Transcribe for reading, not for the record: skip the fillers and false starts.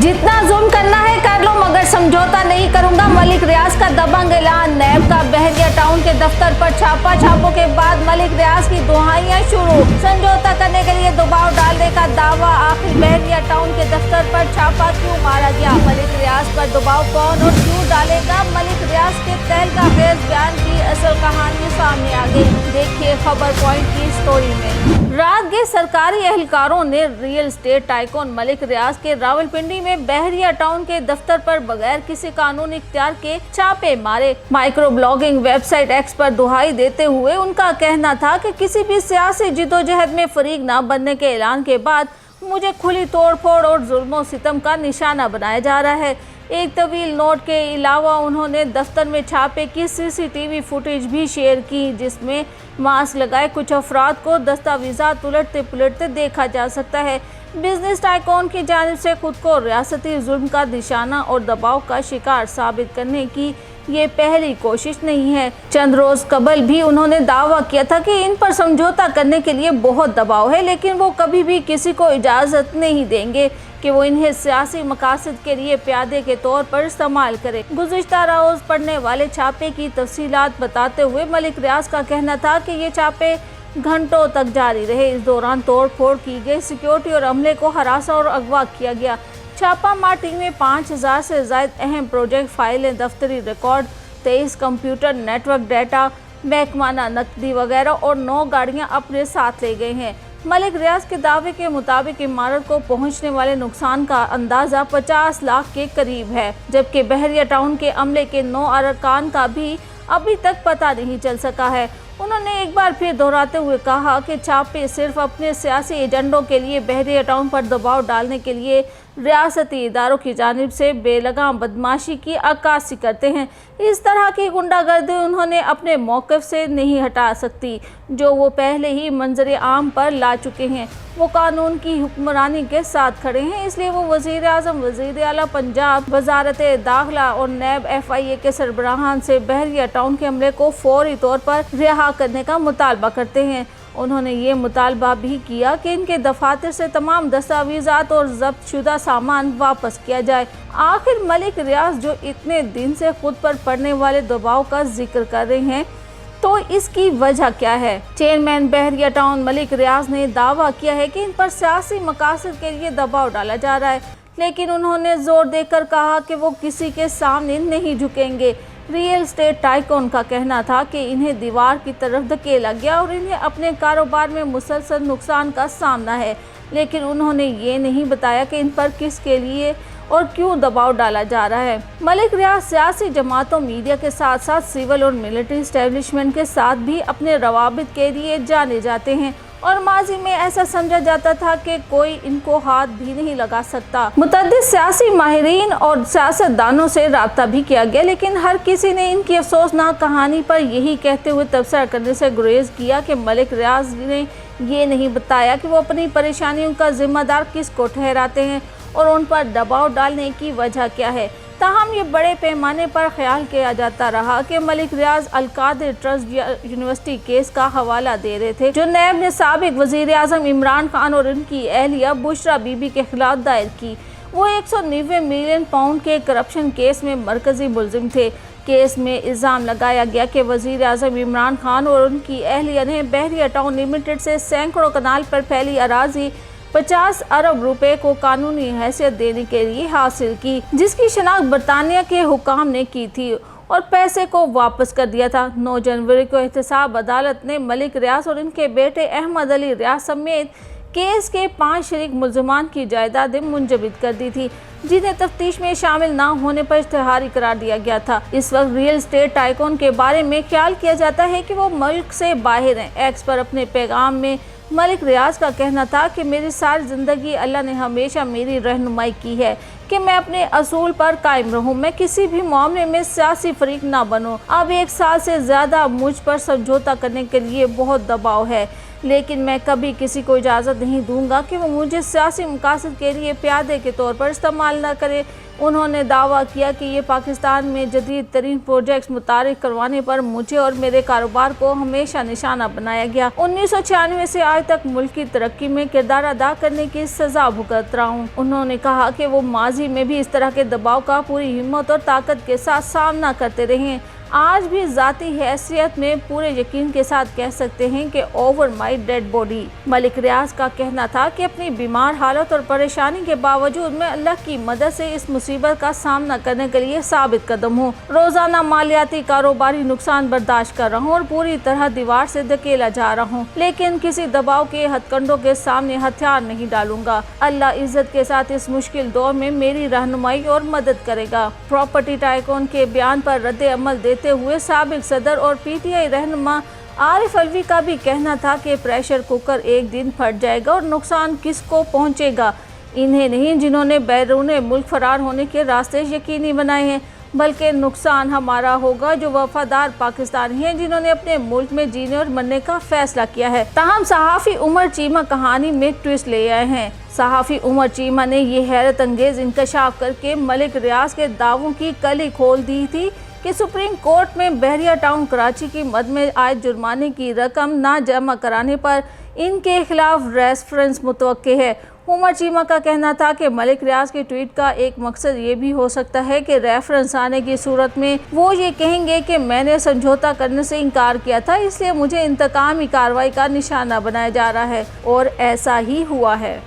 जितना जुल्म करना है कर लो मगर समझौता नहीं करूंगा, मलिक रियाज का दबंग ऐलान। नैब का बहरिया टाउन के दफ्तर पर छापा, छापों के बाद मलिक रियाज की दुहाइयां शुरू। समझौता करने के लिए दबाव डालने का दावा। आखिर बहरिया टाउन के दफ्तर पर छापा क्यों मारा गया? मलिक रियाज पर दबाव कौन और क्यों डालेगा? मलिक रियाज के तहलका-खेज बयान की असल कहानी सामने आ गई। देखिए खबर पॉइंट की स्टोरी में। रात के सरकारी एहलकारों ने रियल एस्टेट टाइकून मलिक रियाज के रावलपिंडी में बहरिया टाउन के दफ्तर पर बगैर किसी कानूनी इख्तियार के छापे मारे। माइक्रो ब्लॉगिंग वेबसाइट एक्स पर दुहाई देते हुए उनका कहना था कि किसी भी सियासी जिद्दोजहद में फरीक न बनने के ऐलान के बाद मुझे खुली तोड़फोड़ और जुल्म सितम का निशाना बनाया जा रहा है। एक तवील नोट के अलावा उन्होंने दफ्तर में छापे की सीसीटीवी फुटेज भी शेयर की, जिसमें मास्क लगाए कुछ अफराद को दस्तावेजात उलटते पुलटते देखा जा सकता है। बिजनेस टाइकून की जानिब से खुद को रियासती जुल्म का निशाना और दबाव का शिकार साबित करने की ये पहली कोशिश नहीं है। चंद रोज कबल भी उन्होंने दावा किया था कि इन पर समझौता करने के लिए बहुत दबाव है, लेकिन वो कभी भी किसी को इजाज़त नहीं देंगे कि वो इन्हें सियासी मकासद के लिए प्यादे के तौर पर इस्तेमाल करे। गुज़िश्ता रोज पड़ने वाले छापे की तफसीलात बताते हुए मलिक रियाज का कहना था कि ये छापे घंटों तक जारी रहे। इस दौरान तोड़ फोड़ की गई, सिक्योरिटी और अमले को हरासा और अगवा किया गया। छापा मार टीम में 5000 से ज़ायद अहम प्रोजेक्ट फाइलें, दफ्तरी रिकॉर्ड, 23 कंप्यूटर, नेटवर्क डाटा, महकमाना नकदी वगैरह और 9 गाड़ियां अपने साथ ले गए हैं। मलिक रियाज के दावे के मुताबिक इमारत को पहुंचने वाले नुकसान का अंदाज़ा 50 लाख के करीब है, जबकि बहरिया टाउन के अमले के 9 अरकान का भी अभी तक पता नहीं चल सका है। उन्होंने एक बार फिर दोहराते हुए कहा कि छापे सिर्फ अपने सियासी एजेंडों के लिए बहरिया टाउन पर दबाव डालने के लिए रियासती इदारों की जानिब से बेलगाम बदमाशी की अक्कासी करते हैं। इस तरह की गुंडागर्दी उन्होंने अपने मौक़िफ़ से नहीं हटा सकती, जो वो पहले ही मंजर आम पर ला चुके हैं। वो कानून की हुक्मरानी के साथ खड़े हैं, इसलिए वो वज़ीर आज़म, वज़ीर आला पंजाब, वज़ारत दाखिला और नैब FIA के सरबराहान से बहरिया टाउन के अमले को फौरी तौर पर रिहा करने का मुतालबा करते हैं। उन्होंने ये मुतालबा भी किया कि इनके दफातर से तमाम दस्तावेज़ात और जब्त शुदा सामान वापस किया जाए। आखिर मलिक रियाज जो इतने दिन से खुद पर पड़ने वाले दबाव का जिक्र कर रहे हैं, तो इसकी वजह क्या है? चेयरमैन बहरिया टाउन मलिक रियाज ने दावा किया है कि इन पर सियासी मकासद के लिए दबाव डाला जा रहा है, लेकिन उन्होंने जोर देकर कहा कि वो किसी के सामने नहीं झुकेंगे। रियल एस्टेट टाइकून का कहना था कि इन्हें दीवार की तरफ धकेला गया और इन्हें अपने कारोबार में मुसलसल नुकसान का सामना है, लेकिन उन्होंने ये नहीं बताया कि इन पर किसके लिए और क्यों दबाव डाला जा रहा है। मलिक रियाज सियासी जमातों, मीडिया के साथ साथ सिविल और मिलिट्री एस्टेब्लिशमेंट के साथ भी अपने रवाबित के लिए जाने जाते हैं और माजी में ऐसा समझा जाता था कि कोई इनको हाथ भी नहीं लगा सकता। मुतअद्दिद सियासी माहिरीन और सियासतदानों से राब्ता भी किया गया, लेकिन हर किसी ने इनकी अफसोसनाक कहानी पर यही कहते हुए तबसरा करने से गुरेज किया कि मलिक रियाज ने ये नहीं बताया कि वो अपनी परेशानियों का जिम्मेदार किसको ठहराते हैं और उन पर दबाव डालने की वजह क्या है। ताहम ये बड़े पैमाने पर ख्याल किया जाता रहा कि मलिक रियाज अल-कादिर ट्रस्ट यूनिवर्सिटी केस का हवाला दे रहे थे, जो नैब ने साबिक वज़ीर आज़म इमरान खान और उनकी अहलिया बुशरा बीबी के खिलाफ दायर की। वो 190 मिलियन पाउंड के करप्शन केस में मरकजी मुलजिम थे। केस में इल्ज़ाम लगाया गया कि वज़ीर आज़म इमरान खान और उनकी अहलिया ने बहरिया टाउन लिमिटेड से सैकड़ों कनाल पर फैली अराजी 50 अरब रुपए को कानूनी हैसियत देने के लिए हासिल की, जिसकी शनाख्त बरतानिया के हुकाम ने की थी और पैसे को वापस कर दिया था। 9 जनवरी को एहतसाब अदालत ने मलिक रियाज और इनके बेटे अहमद अली रियाज समेत केस के 5 शरीक मुल्ज़िमान की जायदादें मुंजमद कर दी थी, जिन्हें तफ्तीश में शामिल न होने पर इश्तिहारी करार दिया गया था। इस वक्त रियल एस्टेट टाइकून के बारे में ख्याल किया जाता है कि वो मुल्क से बाहर हैं। एक्स पर अपने पैगाम में मलिक रियाज का कहना था कि मेरी सारी ज़िंदगी अल्लाह ने हमेशा मेरी रहनुमाई की है कि मैं अपने असूल पर कायम रहूं, मैं किसी भी मामले में सियासी फरीक ना बनूं। अब 1 साल से ज़्यादा मुझ पर समझौता करने के लिए बहुत दबाव है, लेकिन मैं कभी किसी को इजाज़त नहीं दूंगा कि वो मुझे सियासी मकासद के लिए प्यादे के तौर पर इस्तेमाल न करे। उन्होंने दावा किया कि ये पाकिस्तान में जदीद तरीन प्रोजेक्ट्स मुतारिफ करवाने पर मुझे और मेरे कारोबार को हमेशा निशाना बनाया गया। 1996 से आज तक मुल्क की तरक्की में किरदार अदा करने की सजा भुगत रहा हूँ। उन्होंने कहा कि वो माजी में भी इस तरह के दबाव का पूरी हिम्मत और ताकत के साथ सामना करते रहे। आज भी ज़ाती हैसियत में पूरे यकीन के साथ कह सकते हैं कि over my dead body. Malik Riyaz का कहना था कि अपनी बीमार हालत और परेशानी के बावजूद मैं अल्लाह की मदद से इस मुसीबत का सामना करने के लिए साबित कदम हूँ। रोजाना मालियाती कारोबारी नुकसान बर्दाश्त कर रहा हूँ और पूरी तरह दीवार से धकेला जा रहा हूँ, लेकिन किसी दबाव के हथकंडों के सामने हथियार नहीं डालूंगा। अल्लाह इज्जत के साथ इस मुश्किल दौर में मेरी रहनुमाई और मदद करेगा। प्रॉपर्टी टाइकून के बयान पर रद्द अमल देते हुए साबिक सदर और पीटीआई रहनुमा आरिफ अलवी का भी कहना था कि प्रेशर कुकर एक दिन फट जाएगा और नुकसान किसको पहुंचेगा, इन्हें नहीं जिन्होंने बैरून मुल्क फरार होने के रास्ते यकीनी बनाए हैं, बल्कि नुकसान हमारा होगा जो वफादार पाकिस्तानी हैं जिन्होंने अपने मुल्क में जीने और मरने का फैसला किया है। ताहम सहाफ़ी उमर चीमा कहानी में ट्विस्ट ले आए हैं। सहाफ़ी उमर चीमा ने ये हैरत अंगेज इंकशाफ करके मलिक रियाज के दावों की कली खोल दी थी कि सुप्रीम कोर्ट में बहरिया टाउन कराची की मद में आए जुर्माने की रकम ना जमा कराने पर इनके खिलाफ रेफरेंस मुतवक्के है। उमर चीमा का कहना था कि मलिक रियाज के ट्वीट का एक मकसद ये भी हो सकता है कि रेफरेंस आने की सूरत में वो ये कहेंगे कि मैंने समझौता करने से इनकार किया था, इसलिए मुझे इंतकामी कार्रवाई का निशाना बनाया जा रहा है, और ऐसा ही हुआ है।